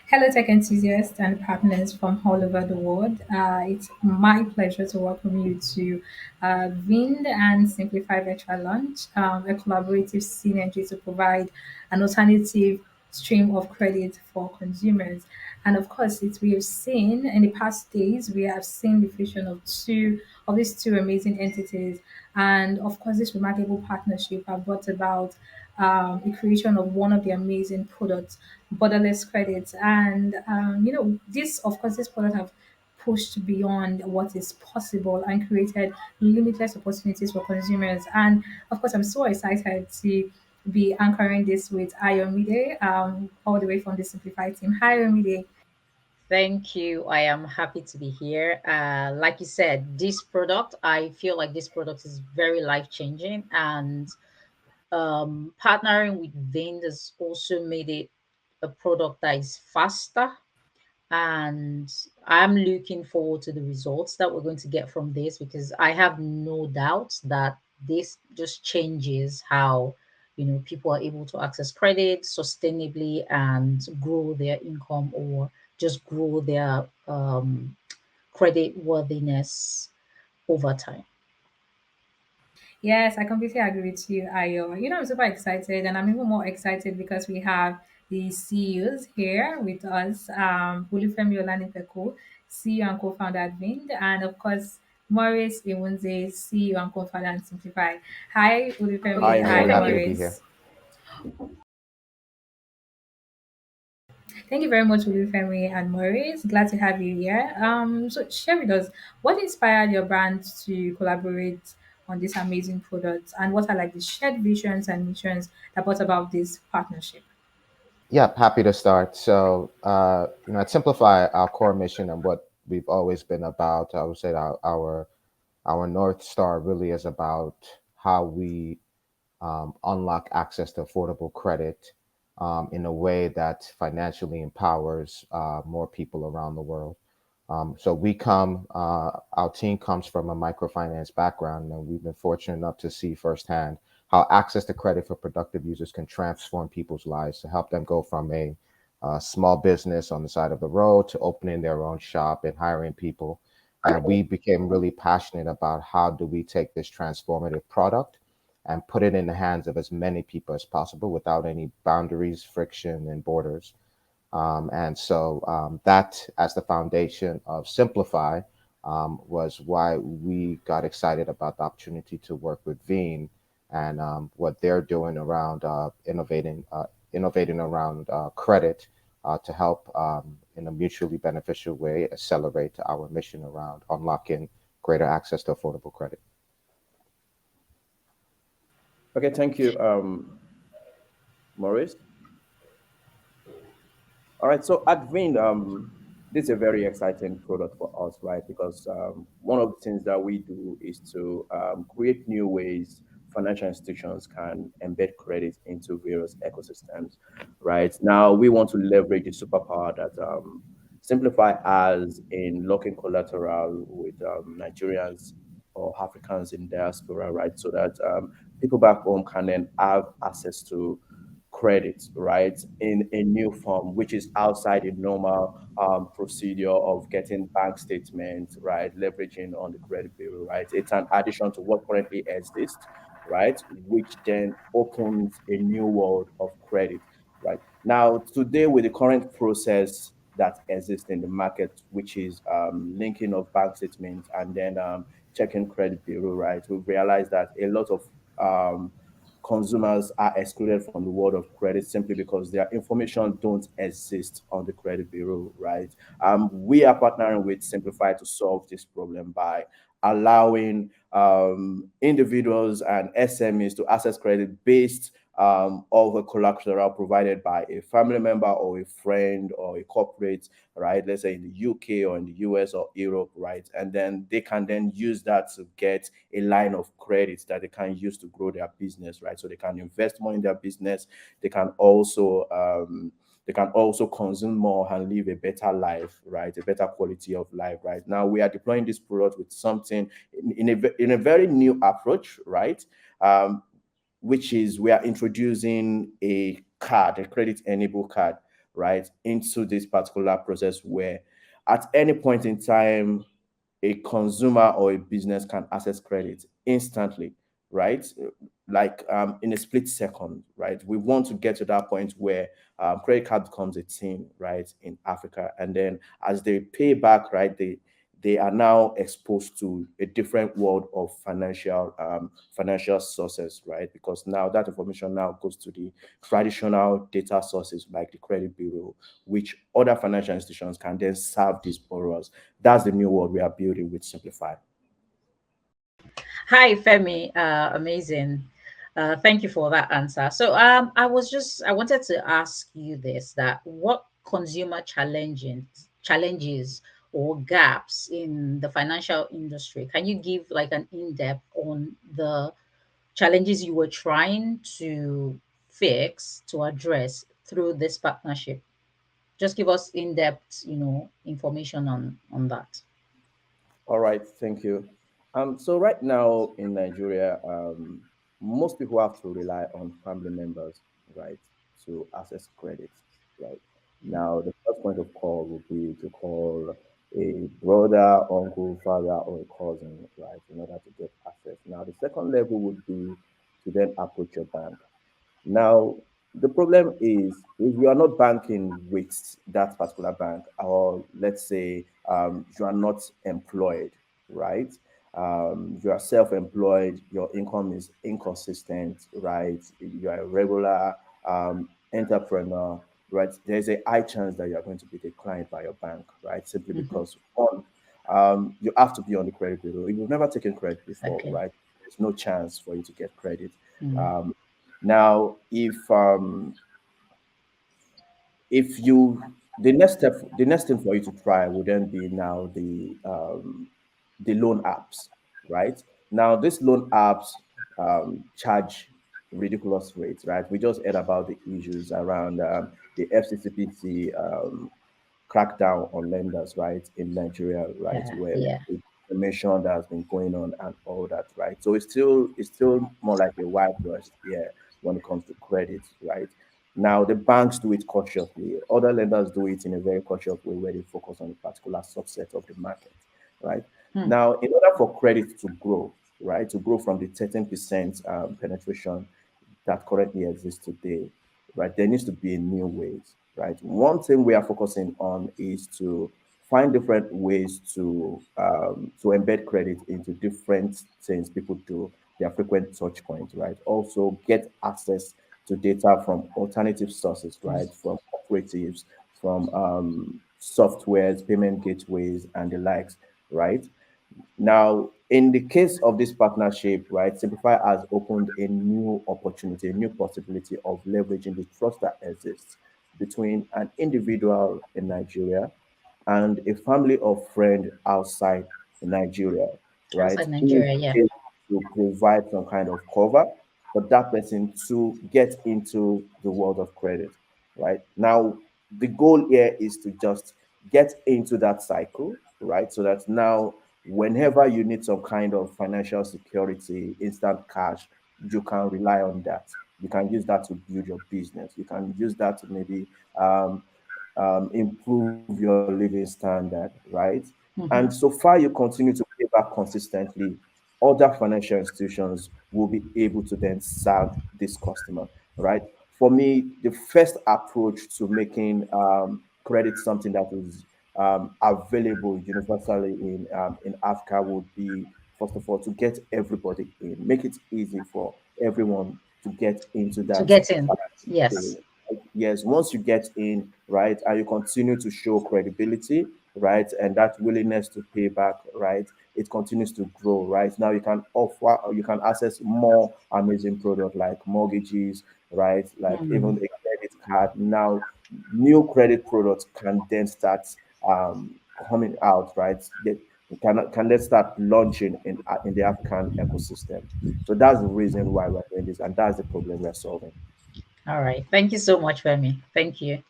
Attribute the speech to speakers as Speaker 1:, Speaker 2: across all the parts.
Speaker 1: Hello, tech enthusiasts and partners from all over the world. It's my pleasure to welcome you to Veend and Simplify Virtual Launch, a collaborative synergy to provide an alternative stream of credit for consumers. And of course, we have seen in the past days, we have seen the fusion of these two amazing entities. And of course, this remarkable partnership have brought about the creation of one of the amazing products, borderless credits. And this, of course, this product have pushed beyond what is possible and created limitless opportunities for consumers. And of course, I'm so excited to be anchoring this with Ayomide, all the way from the Simplify team. Hi, Ayomide.
Speaker 2: Thank you. I am happy to be here. Like you said, this product, I feel like this product is very life changing, and partnering with Veend has also made it a product that is faster. And I'm looking forward to the results that we're going to get from this because I have no doubt that this just changes how people are able to access credit sustainably and grow their income or just grow their credit worthiness over time.
Speaker 1: Yes, I completely agree with you, Ayo. I'm super excited, and I'm even more excited because we have the CEOs here with us, Olufemi Olanipekun, CEO and co-founder at Veend, and of course, Maurice Iwunze, CEO and co-founder at Simplify. Hi,
Speaker 3: I
Speaker 1: Olufemi.
Speaker 3: am
Speaker 1: Hi,
Speaker 3: very happy to be here.
Speaker 1: Maurice. Thank you very much, Olufemi and Maurice. Glad to have you here. So share with us what inspired your brand to collaborate on this amazing product, and what are like the shared visions and missions that brought about this partnership.
Speaker 3: Yeah, happy to start. So, at Simplify, our core mission and what we've always been about, I would say our North Star really is about how we unlock access to affordable credit in a way that financially empowers more people around the world. Our team comes from a microfinance background, and we've been fortunate enough to see firsthand how access to credit for productive users can transform people's lives to help them go from a small business on the side of the road to opening their own shop and hiring people. And we became really passionate about how do we take this transformative product and put it in the hands of as many people as possible without any boundaries, friction, and borders. That, as the foundation of Simplify, was why we got excited about the opportunity to work with Veeam and what they're doing around innovating around credit to help in a mutually beneficial way accelerate our mission around unlocking greater access to affordable credit.
Speaker 4: Okay, thank you, Maurice. All right, so at Vind, this is a very exciting product for us, right? Because one of the things that we do is to create new ways financial institutions can embed credit into various ecosystems, right? Now, we want to leverage the superpower that Simplify has in locking collateral with Nigerians or Africans in diaspora, right? So that people back home can then have access to credit, right, in a new form, which is outside the normal procedure of getting bank statements, right, leveraging on the credit bureau, right. It's an addition to what currently exists, right, which then opens a new world of credit, right. Now, today, with the current process that exists in the market, which is linking of bank statements and then checking credit bureau, right, we've realized that a lot of consumers are excluded from the world of credit simply because their information don't exist on the credit bureau, right? We are partnering with Simplify to solve this problem by allowing individuals and SMEs to access credit based of a collateral provided by a family member or a friend or a corporate, right? Let's say in the UK or in the US or Europe, right? And then they can then use that to get a line of credit that they can use to grow their business, right? So they can invest more in their business. They can also consume more and live a better life, right? A better quality of life, right? Now we are deploying this product with something in a very new approach, right? Which is we are introducing a credit enabled card, right, into this particular process where at any point in time, a consumer or a business can access credit instantly, right? Like in a split second, right? We want to get to that point where credit card becomes a thing, right, in Africa, and then as they pay back, right, they are now exposed to a different world of financial sources, right? Because now that information now goes to the traditional data sources like the credit bureau, which other financial institutions can then serve these borrowers. That's the new world we are building with Simplify.
Speaker 2: Hi, Femi. Amazing. Thank you for that answer. So, I wanted to ask you this: that what consumer challenges or gaps in the financial industry? Can you give like an in depth on the challenges you were trying to fix to address through this partnership? Just give us in depth, information on that.
Speaker 4: All right, thank you. So right now in Nigeria, most people have to rely on family members, right, to access credit, right? Now, the first point of call would be to call a brother, uncle, father, or a cousin, right, in order to get access. Now, the second level would be to then approach your bank. Now, the problem is if you are not banking with that particular bank, or let's say you are not employed, right? You are self-employed, your income is inconsistent, right? You are a regular entrepreneur, right? There's a high chance that you are going to be declined by your bank, right? Simply
Speaker 2: Hmm.
Speaker 4: because one, you have to be on the credit bureau. If you've never taken credit before,
Speaker 2: Okay.
Speaker 4: right? There's no chance for you to get credit.
Speaker 2: Mm.
Speaker 4: Um, now, if you the next thing for you to try would then be now the loan apps, right? Now, these loan apps charge ridiculous rates, right? We just heard about the issues around the FCCPC crackdown on lenders, right, in Nigeria, right,
Speaker 2: Yeah.
Speaker 4: where
Speaker 2: Yeah.
Speaker 4: the information that has been going on and all that, right. So it's still more like a wild west here when it comes to credit, right. Now the banks do it cautiously, other lenders do it in a very cautious way where they focus on a particular subset of the market, right.
Speaker 2: Hmm.
Speaker 4: Now, in order for credit to grow, right, to grow from the 13% penetration that currently exists today, right? There needs to be new ways, right? One thing we are focusing on is to find different ways to embed credit into different things people do, their frequent touch points, right? Also get access to data from alternative sources, right? From cooperatives, from softwares, payment gateways, and the likes, right? Now, in the case of this partnership, right, Simplify has opened a new opportunity, a new possibility of leveraging the trust that exists between an individual in Nigeria and a family or friend outside Nigeria, right,
Speaker 2: Outside
Speaker 4: who
Speaker 2: Nigeria, yeah.
Speaker 4: is able to provide some kind of cover for that person to get into the world of credit, right? Now, the goal here is to just get into that cycle, right? So that now, whenever you need some kind of financial security, instant cash, you can rely on that. You can use that to build your business. You can use that to maybe um, improve your living standard, right? And so
Speaker 2: Hmm.
Speaker 4: far you continue to pay back consistently, other financial institutions will be able to then serve this customer, right? For me, the first approach to making credit something that is available universally in Africa would be, first of all, to get everybody in, make it easy for everyone to get into
Speaker 2: To
Speaker 4: that
Speaker 2: get in.
Speaker 4: financial
Speaker 2: Yes.
Speaker 4: space. Yes, once you get in, right, and you continue to show credibility, right, and that willingness to pay back, right, it continues to grow, right. Now you can access more amazing product like mortgages, right, like even
Speaker 2: Mm.
Speaker 4: a credit card. Now, new credit products can then start coming out, right. Can then start launching in the African ecosystem. So that's the reason why we're doing this, and that's the problem we're solving.
Speaker 2: All right. Thank you so much, Femi. Thank you.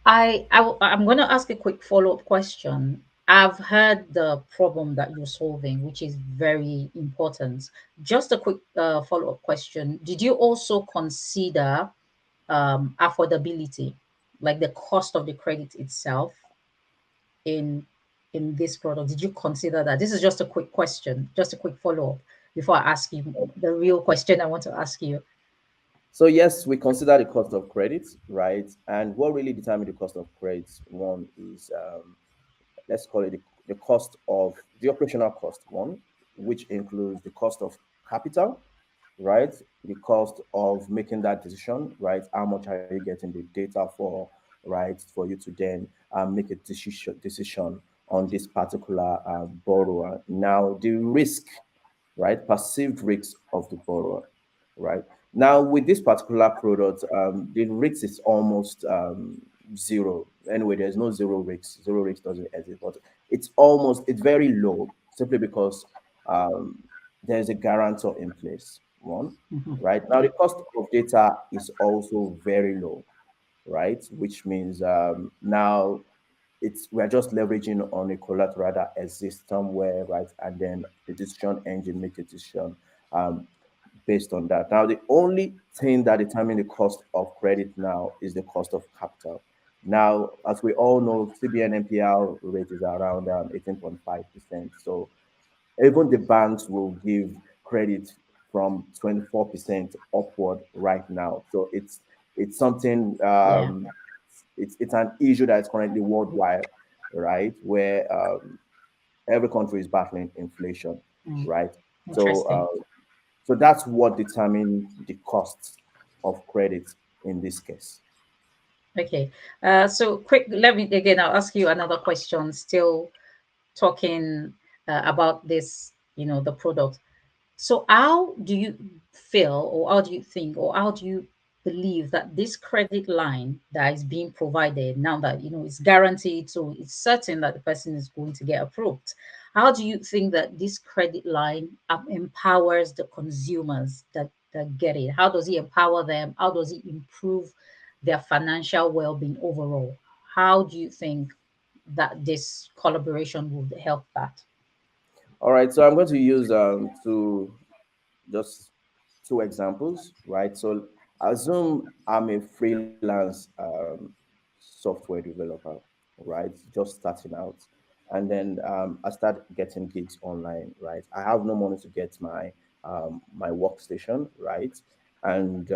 Speaker 2: I'm going to ask a quick follow up question. I've heard the problem that you're solving, which is very important. Just a quick follow up question. Did you also consider affordability, like the cost of the credit itself in this product? Did you consider that? This is just a quick question, just a quick follow up before I ask you the real question I want to ask you.
Speaker 4: So yes, we consider the cost of credit, right? And what really determines the cost of credit, one is let's call it the cost of the operational cost, one, which includes the cost of capital, right? The cost of making that decision, right? How much are you getting the data for, right? For you to then make a decision on this particular borrower. Now, the risk, right? Perceived risks of the borrower, right? Now, with this particular product, the risk is almost zero. Anyway, there's no zero risk. Zero risk doesn't exist, but it's very low simply because um, there's a guarantor in place. One,
Speaker 2: Mhm.
Speaker 4: right? Now, the cost of data is also very low, right? Which means now we're just leveraging on a collateral that exists somewhere, right? And then the decision engine make a decision um, based on that. Now, the only thing that determines the cost of credit now is the cost of capital. Now, as we all know, CBN NPL rate is around 18.5%. So even the banks will give credit from 24% upward right now. So it's something
Speaker 2: Yeah.
Speaker 4: it's an issue that is currently worldwide, right? Where every country is battling inflation,
Speaker 2: Mm.
Speaker 4: right? So
Speaker 2: Interesting.
Speaker 4: so that's what determines the costs of credit in this case.
Speaker 2: Okay. So quick, let me again, I'll ask you another question, still talking about this, the product. So, how do you feel, or how do you think, or how do you believe that this credit line that is being provided now that it's guaranteed, so it's certain that the person is going to get approved? How do you think that this credit line empowers the consumers that get it? How does it empower them? How does it improve their financial well-being overall? How do you think that this collaboration would help that?
Speaker 4: All right, so I'm going to use just two examples, right? So assume I'm a freelance software developer, right? Just starting out. And then I start getting gigs online, right? I have no money to get my workstation, right? And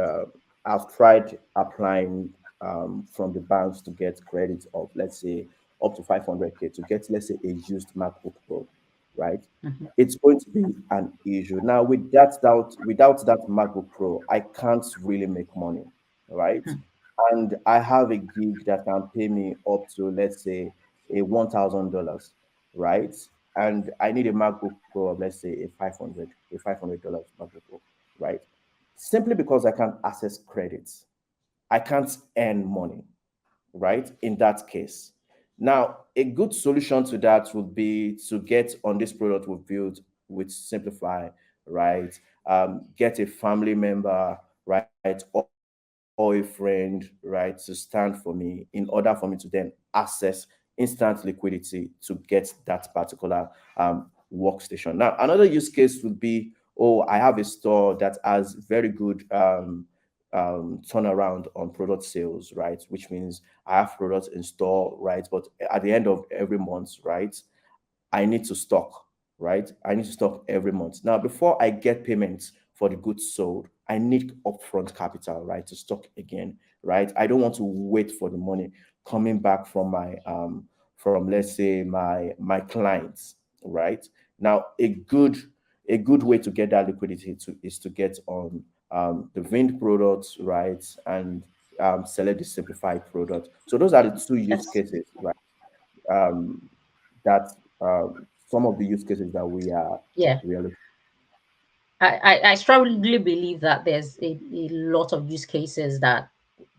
Speaker 4: I've tried applying from the banks to get credit of, let's say, up to 500K to get, let's say, a used MacBook Pro, right?
Speaker 2: Mhm.
Speaker 4: It's going to be an issue. Now, without that MacBook Pro, I can't really make money, right? And I have a gig that can pay me up to, let's say, a $1,000, right? And I need a MacBook Pro of, let's say, a $500 MacBook Pro, right? Simply because I can't access credits, I can't earn money, right? In that case. Now, a good solution to that would be to get on this product we've built with Simplify, right? Get a family member, right? Or a friend, right, to stand for me in order for me to then access instant liquidity to get that particular workstation. Now, another use case would be, oh, I have a store that has very good turnaround on product sales, right? Which means I have products in store, right? But at the end of every month, right, I need to stock, right? I need to stock every month. Now, before I get payments for the goods sold, I need upfront capital, right, to stock again, right? I don't want to wait for the money coming back from from, let's say, my clients, right? Now, a good way to get that liquidity is to get on the Veend products, right, and select the simplified product. So those are the two use
Speaker 2: Yes.
Speaker 4: cases, right? Um, that some of the use cases that
Speaker 2: Yeah.
Speaker 4: we are looking.
Speaker 2: I strongly believe that there's a lot of use cases that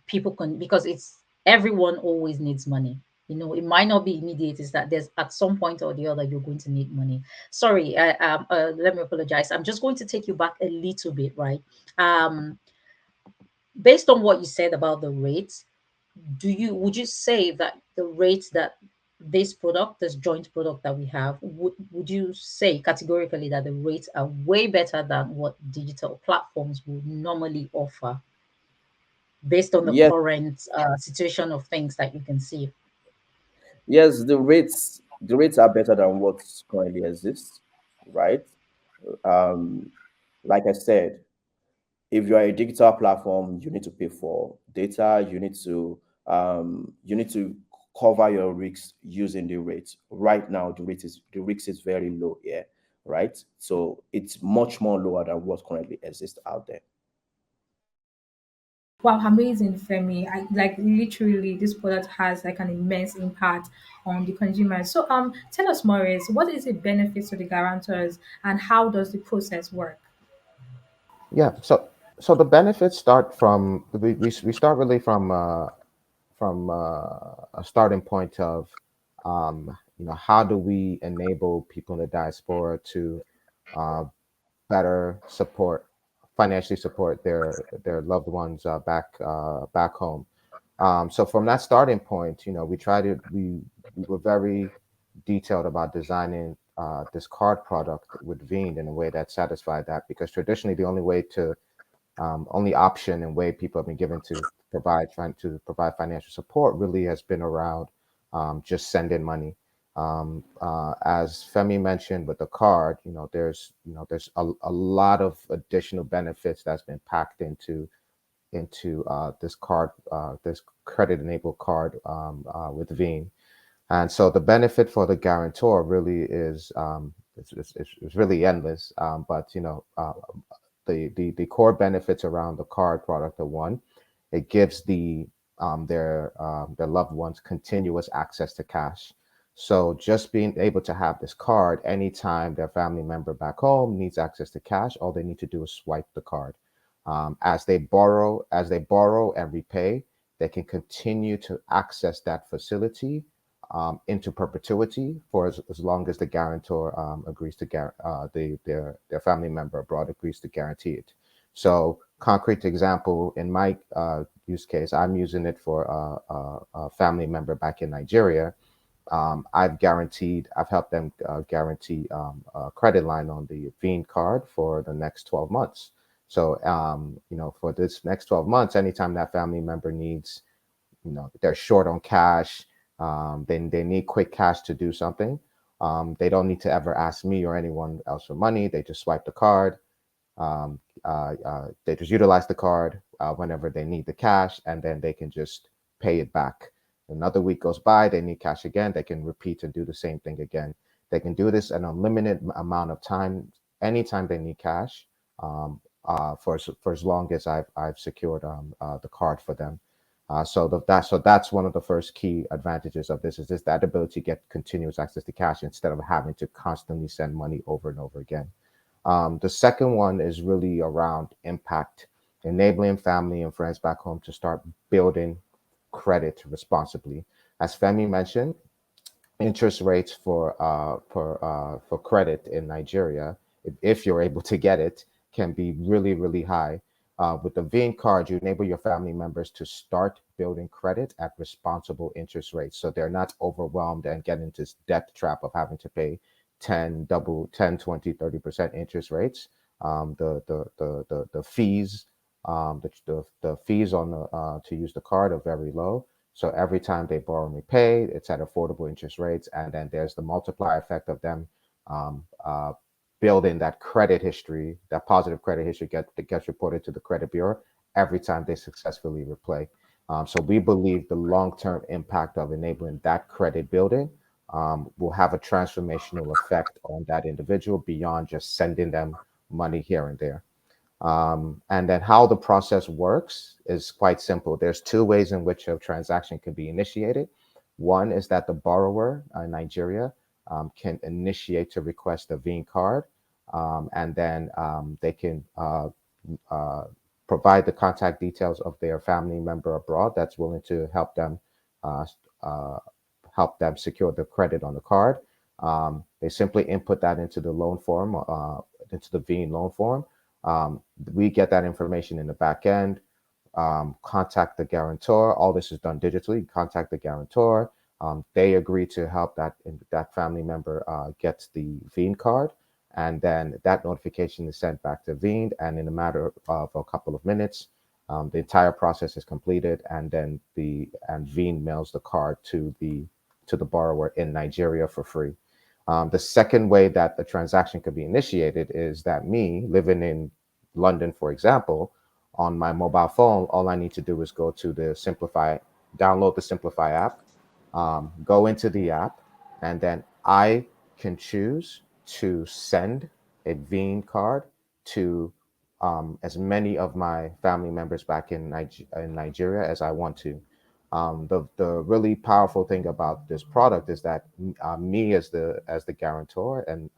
Speaker 2: people can, because it's everyone always needs money. It might not be immediate, is that there's at some point or the other you're going to need money. Sorry, let me apologize. I'm just going to take you back a little bit, right? Um, Based on what you said about the rates, would you say that the rates that this joint product that we have, would you say categorically that the rates are way better than what digital platforms would normally offer? based on the
Speaker 4: Yes,
Speaker 2: current situation of things that you can see.
Speaker 4: yes, the rates are better than what currently exists, right? Um, like I said, if you are a digital platform, you need to pay for data. You need to cover your risks using the rates. Right now, the risk is very low here, right? So it's much more lower than what currently exists out there.
Speaker 1: Wow, amazing, Femi. I like literally this product has like an immense impact on the consumers. So tell us, Maurice, what is the benefits to the guarantors and how does the process work?
Speaker 3: Yeah. So the benefits start from we start really from a starting point of how do we enable people in the diaspora to uh, better support financially support their loved ones back home. So from that starting point, we were very detailed about designing this card product with Veend in a way that satisfied that, because traditionally the only option and way people have been given to provide financial support really has been around just sending money. As Femi mentioned with the card, there's a lot of additional benefits that's been packed into this credit enabled card with Veeam. And so the benefit for the guarantor really is it's really endless. But the core benefits around the card product are: one, it gives their loved ones continuous access to cash. So just being able to have this card anytime their family member back home needs access to cash, all they need to do is swipe the card. As they borrow and repay, they can continue to access that facility into perpetuity for as long as the guarantor agrees to their family member abroad agrees to guarantee it. So, concrete example, in my use case, I'm using it for a family member back in Nigeria. I've helped them guarantee a credit line on the Veend card for the next 12 months. So, for this next 12 months, anytime that family member needs, they're short on cash, then they need quick cash to do something. They don't need to ever ask me or anyone else for money. They just swipe the card. They just utilize the card whenever they need the cash, and then they can just pay it back. Another week goes by, they need cash again, they can repeat and do the same thing again. They can do this an unlimited amount of time, anytime they need cash, for as long as I've secured the card for them. So that's one of the first key advantages of this, is just that ability to get continuous access to cash instead of having to constantly send money over and over again. The second one is really around impact, enabling family and friends back home to start building credit responsibly. As Femi mentioned, interest rates for credit in Nigeria, if you're able to get it, can be really, really high. With the Veend card, you enable your family members to start building credit at responsible interest rates, so they're not overwhelmed and get into this debt trap of having to pay 10, 20, 30% interest rates. The fees, the fees on the to use the card are very low. So every time they borrow and repay, it's at affordable interest rates, and then there's the multiplier effect of them um, uh, building that credit history, that positive credit history that gets reported to the credit bureau every time they successfully repay. So we believe the long-term impact of enabling that credit building will have a transformational effect on that individual beyond just sending them money here and there. And then how the process works is quite simple. There's two ways in which a transaction can be initiated. One is that the borrower in Nigeria can initiate to request a Veeam card, and then they can uh, provide the contact details of their family member abroad that's willing to uh, uh, help them secure the credit on the card. They simply input that into the loan form, into the Veeam loan form. We get that information in the back end, contact the guarantor. All this is done digitally. Contact the guarantor. They agree to help that family member get the Veend card, and then that notification is sent back to Veend. And in a matter of a couple of minutes, The entire process is completed, and then Veend mails the card to the borrower in Nigeria for free. The second way that the transaction could be initiated is that me living in London, for example, on my mobile phone, all I need to do is go to the Simplify, download the Simplify app, go into the app, and then I can choose to send a Veend card to as many of my family members back in Nigeria as I want to. The really powerful thing about this product is that me as the guarantor and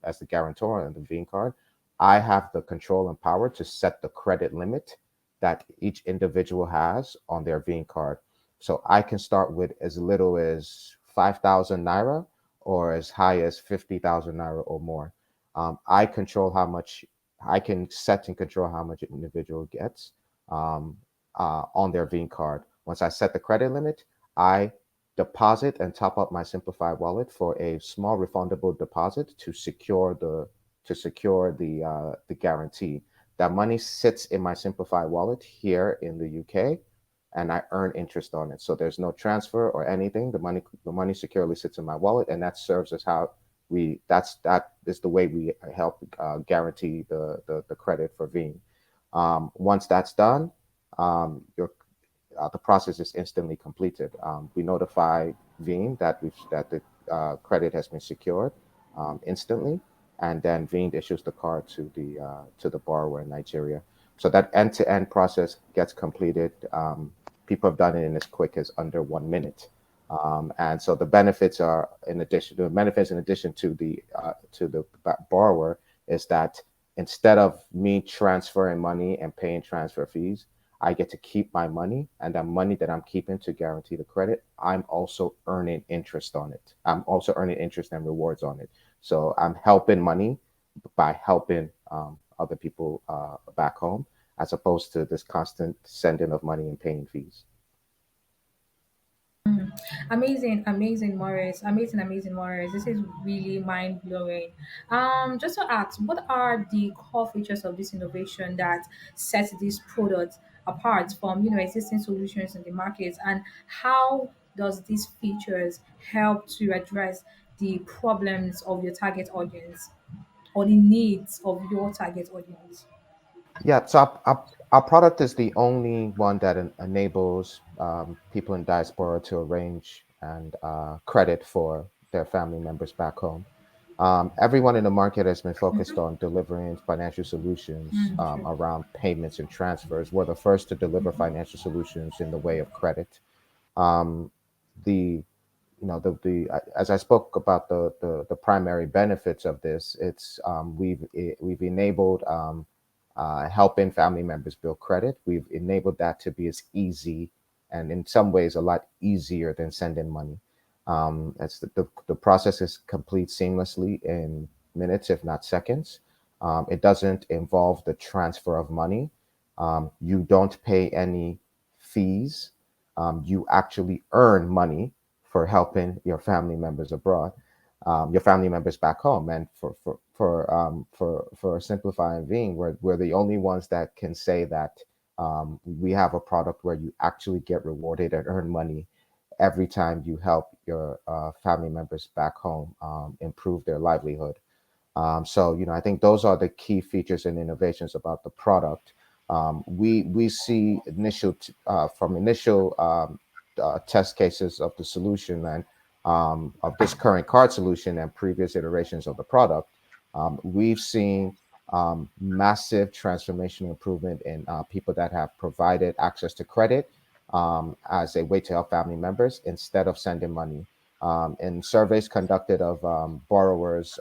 Speaker 3: as the guarantor on the Veend card, I have the control and power to set the credit limit that each individual has on their Veend card. So I can start with as little as 5,000 naira or as high as 50,000 naira or more. I control how much I can set and control how much an individual gets um, on their Veend card. Once I set the credit limit, I deposit and top up my Simplified wallet for a small refundable deposit to secure the guarantee. That money sits in my Simplified wallet here in the UK, and I earn interest on it. So there's no transfer or anything. The money securely sits in my wallet, and that serves as how that is the way we help guarantee the credit for Veend. Once that's done, your the process is instantly completed. We notify Veend that the credit has been secured instantly, and then Veend issues the card to the borrower in Nigeria. So that end-to-end process gets completed. People have done it in as quick as under 1 minute. And so the benefits in addition to the borrower is that instead of me transferring money and paying transfer fees, I get to keep my money, and that money that I'm keeping to guarantee the credit, I'm also earning interest on it. I'm also earning interest and rewards on it. So I'm helping money by helping other people back home, as opposed to this constant sending of money and paying fees.
Speaker 1: Amazing, amazing, Maurice. Amazing, amazing, Maurice. This is really mind blowing. Just to ask, what are the core features of this innovation that sets this product apart from existing solutions in the market, and how does these features help to address the problems of your target audience or the needs of your target audience?
Speaker 3: Yeah, so our product is the only one that enables people in diaspora to arrange and credit for their family members back home. Everyone in the market has been focused on delivering financial solutions
Speaker 1: True.
Speaker 3: around payments and transfers. We're the first to deliver financial solutions in the way of credit. Um, the as I spoke about the primary benefits of this, we've enabled helping family members build credit. We've enabled that to be as easy and in some ways a lot easier than sending money. The process is complete seamlessly in minutes, if not seconds. It doesn't involve the transfer of money. You don't pay any fees. You actually earn money for helping your family members abroad, your family members back home. And for Simplify and Veeam, we're the only ones that can say that we have a product where you actually get rewarded and earn money every time you help your family members back home improve their livelihood. So, I think those are the key features and innovations about the product. We see from initial test cases of the solution and of this current card solution and previous iterations of the product, we've seen massive transformational improvement in people that have provided access to credit as a way to help family members instead of sending money. In surveys conducted of borrowers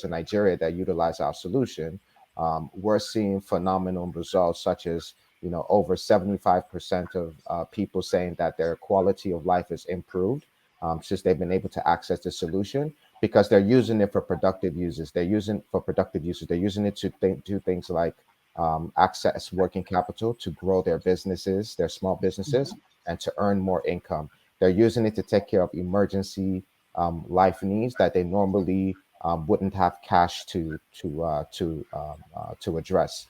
Speaker 3: in Nigeria that utilize our solution, we're seeing phenomenal results, such as over 75% of people saying that their quality of life is improved since they've been able to access the solution because they're using it for productive uses. They're using it to do things like access working capital to grow their businesses, their small businesses, and to earn more income. They're using it to take care of emergency life needs that they normally wouldn't have cash to address.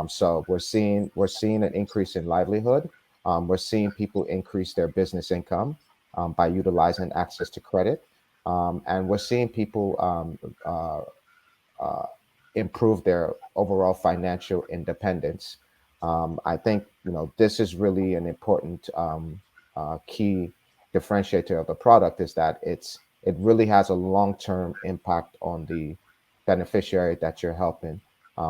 Speaker 3: So we're seeing an increase in livelihood. We're seeing people increase their business income by utilizing access to credit, and we're seeing people uh, improve their overall financial independence. I think this is really an important key differentiator of the product is that it really has a long term impact on the beneficiary that you're helping,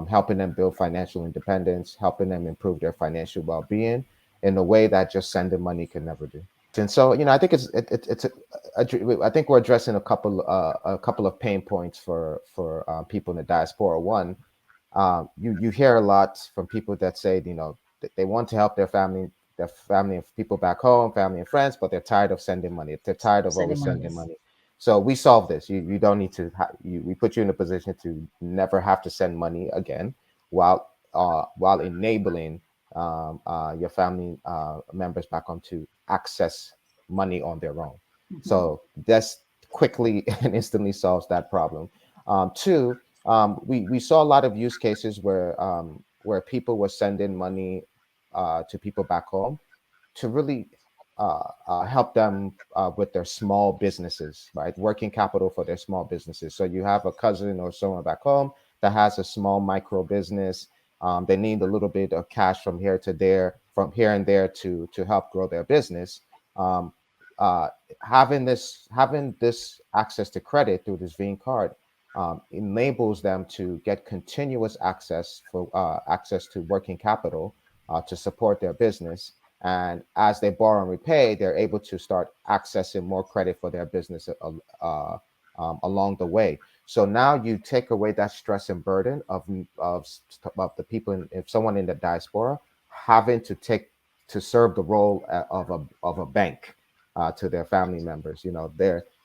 Speaker 3: helping them build financial independence, helping them improve their financial well being in a way that just sending money can never do. And so, I think I think we're addressing a couple of pain points for people in the diaspora. One, you hear a lot from people that say, they want to help their family and people back home, family and friends, but they're tired of sending money. They're tired of
Speaker 2: Sending
Speaker 3: always
Speaker 2: money,
Speaker 3: sending
Speaker 2: yes.
Speaker 3: money. So we solve this. You don't need to. We put you in a position to never have to send money again, while enabling your family members back home to access money on their own.
Speaker 2: Mhm.
Speaker 3: So that's quickly and instantly solves that problem. Two, we saw a lot of use cases where people were sending money to people back home to really help them with their small businesses, right? Working capital for their small businesses. So you have a cousin or someone back home that has a small micro business. They need a little bit of cash from here to there, from here and there to help grow their business. Um, uh, having this access to credit through this Veend card enables them to get continuous access to working capital to support their business. And as they borrow and repay, they're able to start accessing more credit for their business along the way. So now you take away that stress and burden of the people, if someone in the diaspora having to serve the role of a bank to their family members.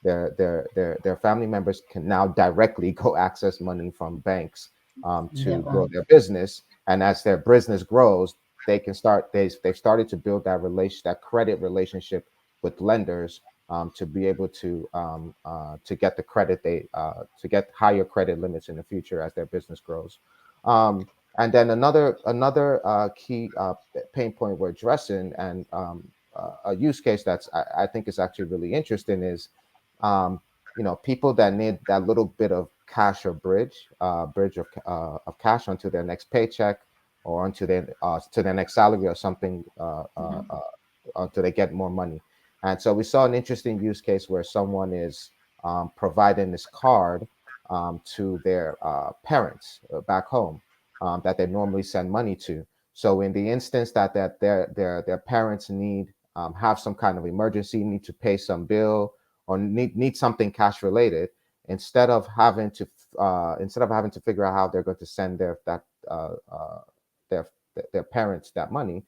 Speaker 3: Their family members can now directly go access money from banks
Speaker 2: Their
Speaker 3: to grow
Speaker 2: own.
Speaker 3: their business, and as their business grows, they've started to build that credit relationship with lenders to be able to get the credit they to get higher credit limits in the future as their business grows. And then another key pain point we're addressing, and a use case I think is actually really interesting, is um, people that need that little bit of cash or bridge of cash onto their next paycheck or onto their to their next salary or something,
Speaker 2: Mhm.
Speaker 3: until they get more money. And so we saw an interesting use case where someone is providing this card to their parents back home that they normally send money to. So in the instance that their parents have some kind of emergency, need to pay some bill or need something cash related, instead of having to figure out how they're going to send their their parents that money,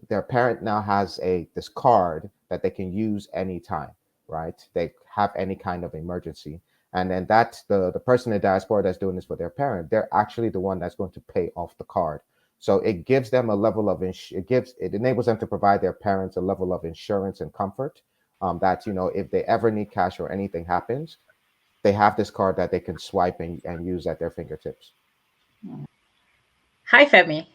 Speaker 3: their parent now has this card that they can use anytime, right? They have any kind of emergency. And then that's the person in diaspora that's doing this for their parent. They're actually the one that's going to pay off the card. So it gives them a level of it enables them to provide their parents a level of insurance and comfort, that if they ever need cash or anything happens, they have this card that they can swipe and use at their fingertips.
Speaker 2: Hi, Femi.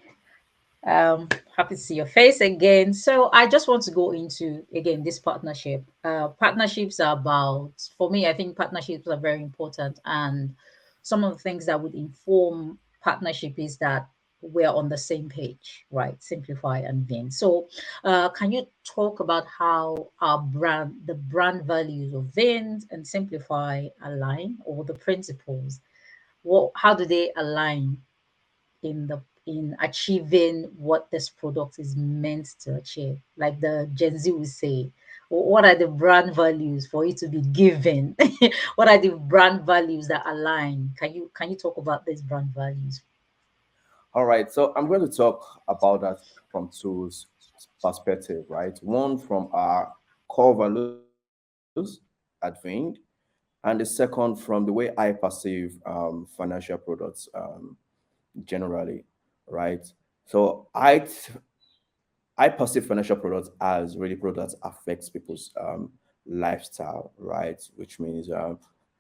Speaker 2: Happy to see your face again. So I just want to go into again this partnership. Partnerships are about, for me, I think partnerships are very important, and some of the things that would inform partnership is that we're on the same page, right? Simplify and Veend. So, can you talk about how the brand values of Veend and Simplify align, or the principles? How do they align in achieving what this product is meant to achieve? Like the Gen Z will say, what are the brand values for it to be given? What are the brand values that align? Can you talk about these brand values?
Speaker 4: All right, so I'm going to talk about that from two perspective, right? One from our core values at Veend, and the second from the way I perceive financial products generally, right? So I perceive financial products as really products affects people's lifestyle, right? Which means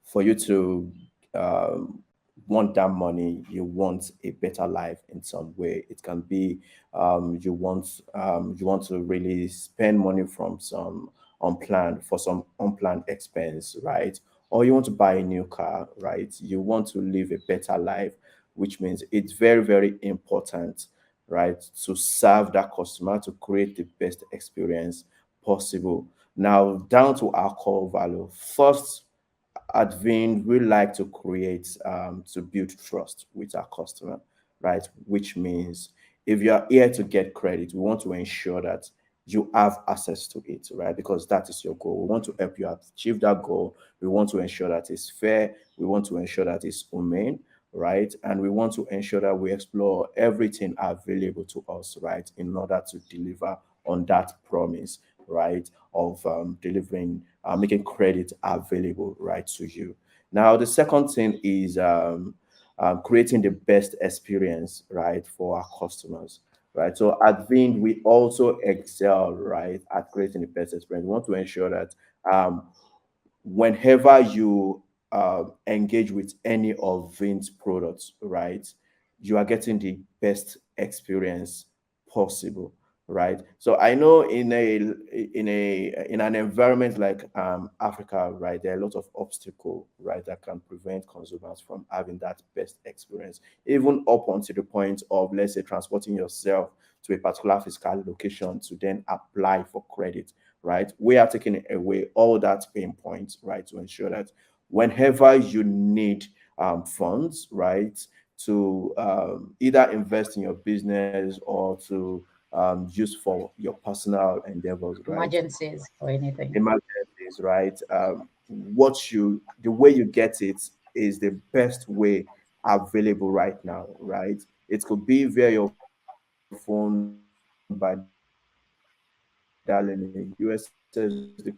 Speaker 4: for you to um, want that money, you want a better life in some way. It can be you want to really spend money from some unplanned for some unplanned expense, right? Or you want to buy a new car, right? You want to live a better life, which means it's very, very important, right, to serve that customer to create the best experience possible. Now, down to our core value. First, at Veend, we like to create to build trust with our customer, right? Which means if you are here to get credit, we want to ensure that you have access to it, right? Because that is your goal. We want to help you achieve that goal. We want to ensure that it's fair. We want to ensure that it's humane, right? And we want to ensure that we explore everything available to us, right, in order to deliver on that promise, right, of delivering, making credit available, right, to you. Now, the second thing is creating the best experience, right, for our customers, right. So at Vind, we also excel, right, at creating the best experience. We want to ensure that whenever you engage with any of Vind's products, right, you are getting the best experience possible, right? So I know in an environment like Africa, right, there are a lot of obstacles, right, that can prevent consumers from having that best experience, even up until the point of, let's say, transporting yourself to a particular physical location to then apply for credit, right? We are taking away all that pain points, right, to ensure that whenever you need funds, right, to either invest in your business or to use for your personal endeavors, right?
Speaker 2: Emergencies or anything.
Speaker 4: Emergencies, right? The way you get it is the best way available right now, right? It could be via your phone by dialing a USSD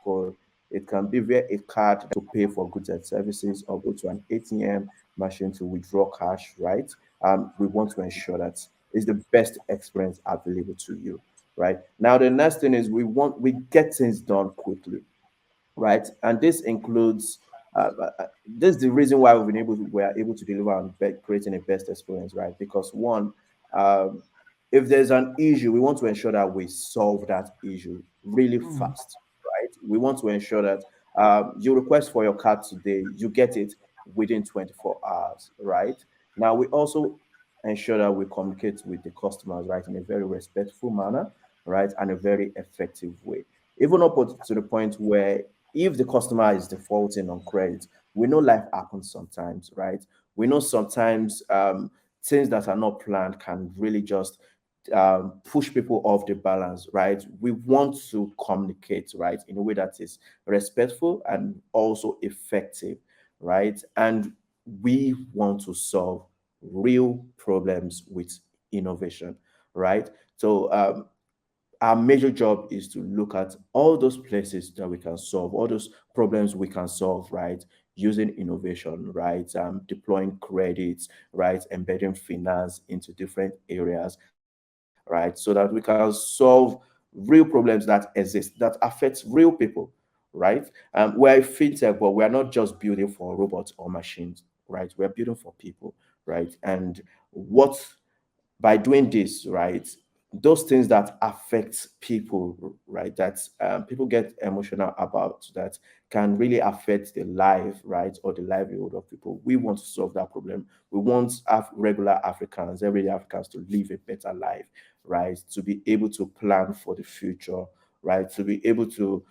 Speaker 4: code. It can be via a card that you use to pay for goods and services, or go to an ATM machine to withdraw cash, right? We want to ensure that it's the best experience available to you, right? Now the next thing is we get things done quickly, right? And this includes this is the reason why we are able to deliver on creating a best experience, right? Because one, if there's an issue, we want to ensure that we solve that issue really fast,
Speaker 2: Mm.
Speaker 4: right? We want to ensure that you request for your card today, you get it within 24 hours, right? Now we also ensure that we communicate with the customers, right, in a very respectful manner, right, and a very effective way. Even up to the point where if the customer is defaulting on credit, we know life happens sometimes, right? We know sometimes things that are not planned can really just push people off the balance, right? We want to communicate, right, in a way that is respectful and also effective, right? And we want to solve real problems with innovation, right? So our major job is to look at all those places that we can solve, all those problems we can solve, right? Using innovation, right? Deploying credits, right? Embedding finance into different areas, right? So that we can solve real problems that exist, that affect real people, right? We're a fintech, but we are not just building for robots or machines, right? We're building for people, right? And what by doing this, right, those things that affect people, right, that people get emotional about, that can really affect the life, right, or the livelihood of people. We want to solve that problem. We want regular Africans, everyday Africans, to live a better life, right, to be able to plan for the future, right, to be able to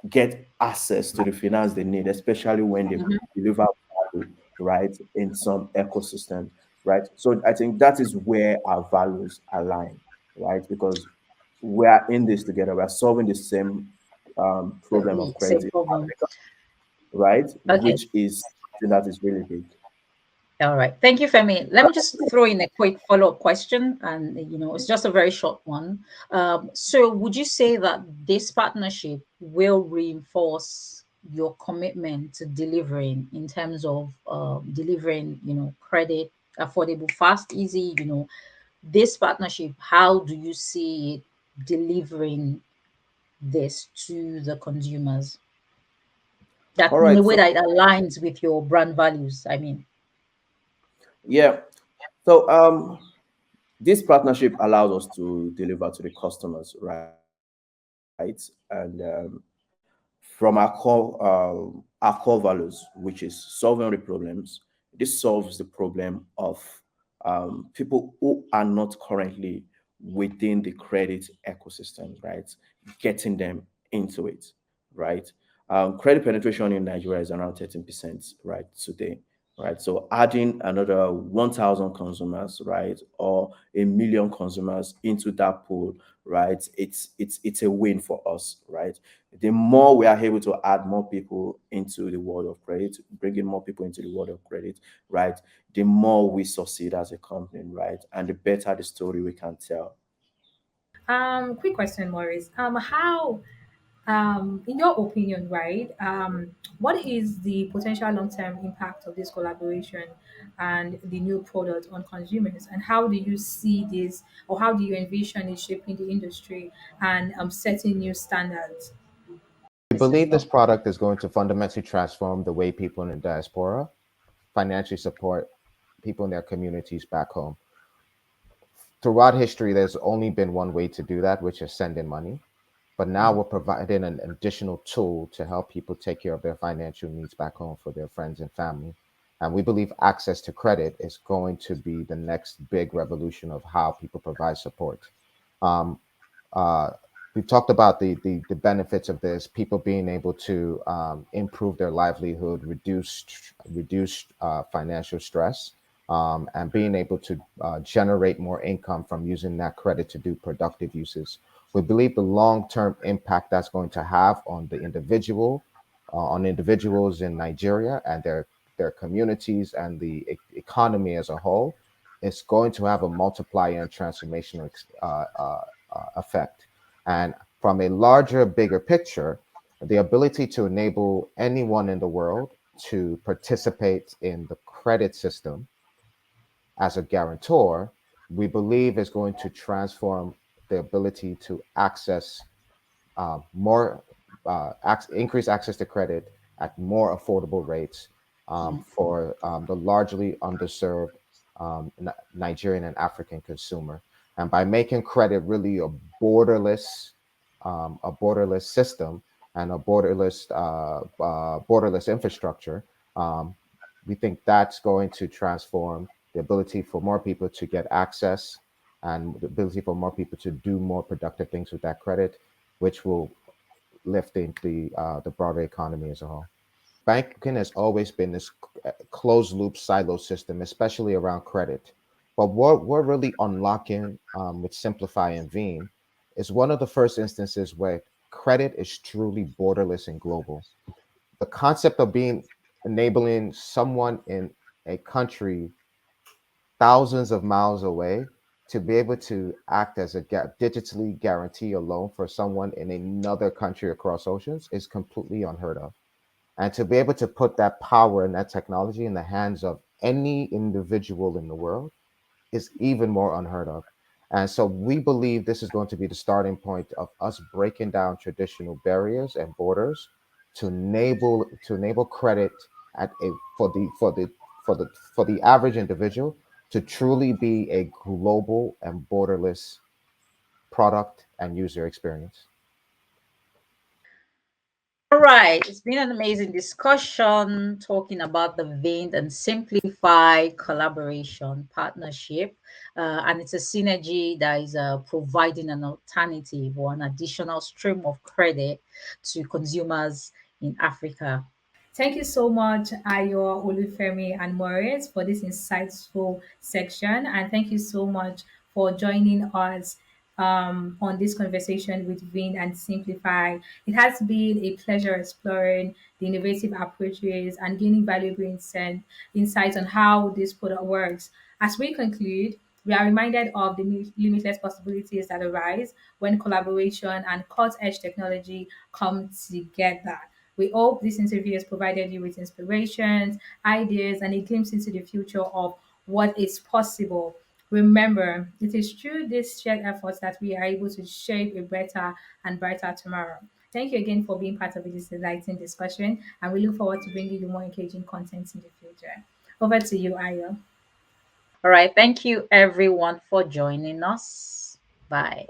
Speaker 4: get access to the finance they need, especially when they deliver value, right, in some ecosystem, right? So I think that is where our values align, right? Because we are in this together. We are solving the same problem of
Speaker 2: Same
Speaker 4: credit in
Speaker 2: problem.
Speaker 4: Africa, right?
Speaker 2: Okay.
Speaker 4: Which is something that is really big.
Speaker 2: All right. Thank you, Femi. Let me just throw in a quick follow-up question, and it's just a very short one. So, would you say that this partnership will reinforce your commitment to delivering in terms of delivering, credit, affordable, fast, easy? This partnership. How do you see it delivering this to the consumers? That
Speaker 4: All
Speaker 2: in a
Speaker 4: right.
Speaker 2: way
Speaker 4: So
Speaker 2: that it aligns with your brand values. I mean.
Speaker 4: Yeah. So this partnership allows us to deliver to the customers, right? And from our core values, which is solving the problems. This solves the problem of people who are not currently within the credit ecosystem, right? Getting them into it, right? Credit penetration in Nigeria is around 13%, right, today, right? So adding another 1,000 consumers, right, or a million consumers into that pool, right, it's a win for us, right? The more we are able to add more people into the world of credit, bringing more people into the world of credit, right, the more we succeed as a company, right, and the better the story we can tell.
Speaker 1: Quick question, Maurice. How in your opinion, right, what is the potential long-term impact of this collaboration and the new product on consumers? And how do you see this, or how do you envision it shaping the industry and setting new standards?
Speaker 3: We believe this product is going to fundamentally transform the way people in the diaspora financially support people in their communities back home. Throughout history, there's only been one way to do that, which is sending money. But now we're providing an additional tool to help people take care of their financial needs back home for their friends and family. And we believe access to credit is going to be the next big revolution of how people provide support. Um, uh, we've talked about the benefits of this, people being able to improve their livelihood, reduce financial stress, and being able to generate more income from using that credit to do productive uses. We believe the long-term impact that's going to have on the individual, on individuals in Nigeria and their communities and the economy as a whole, is going to have a multiplier and transformational effect. And from a larger, bigger picture, the ability to enable anyone in the world to participate in the credit system as a guarantor, we believe is going to transform the ability to access more, increase access to credit at more affordable rates for the largely underserved Nigerian and African consumer. And by making credit really a borderless system and a borderless infrastructure, um, we think that's going to transform the ability for more people to get access and the ability for more people to do more productive things with that credit, which will lift the broader economy as a whole. Banking has always been this closed loop silo system, especially around credit. But what we're really unlocking with Simplify and Veend is one of the first instances where credit is truly borderless and global. The concept of being enabling someone in a country thousands of miles away to be able to act as a digitally guarantee a loan for someone in another country across oceans is completely unheard of. And to be able to put that power and that technology in the hands of any individual in the world is even more unheard of. And so we believe this is going to be the starting point of us breaking down traditional barriers and borders to enable credit at a for the average individual to truly be a global and borderless product and user experience.
Speaker 2: All right, it's been an amazing discussion talking about the Veend and Simplify collaboration partnership. And it's a synergy that is providing an alternative or an additional stream of credit to consumers in Africa.
Speaker 1: Thank you so much, Ayo, Olufemi, and Maurice, for this insightful section. And thank you so much for joining us on this conversation with Vin and Simplify. It has been a pleasure exploring the innovative approaches and gaining valuable insights on how this product works. As we conclude, we are reminded of the limitless possibilities that arise when collaboration and cutting edge technology come together. We hope this interview has provided you with inspirations, ideas, and a glimpse into the future of what is possible. Remember, it is through these shared efforts that we are able to shape a better and brighter tomorrow. Thank you again for being part of this enlightening discussion, and we look forward to bringing you more engaging content in the future. Over to you, Ayo.
Speaker 2: All right. Thank you, everyone, for joining us. Bye.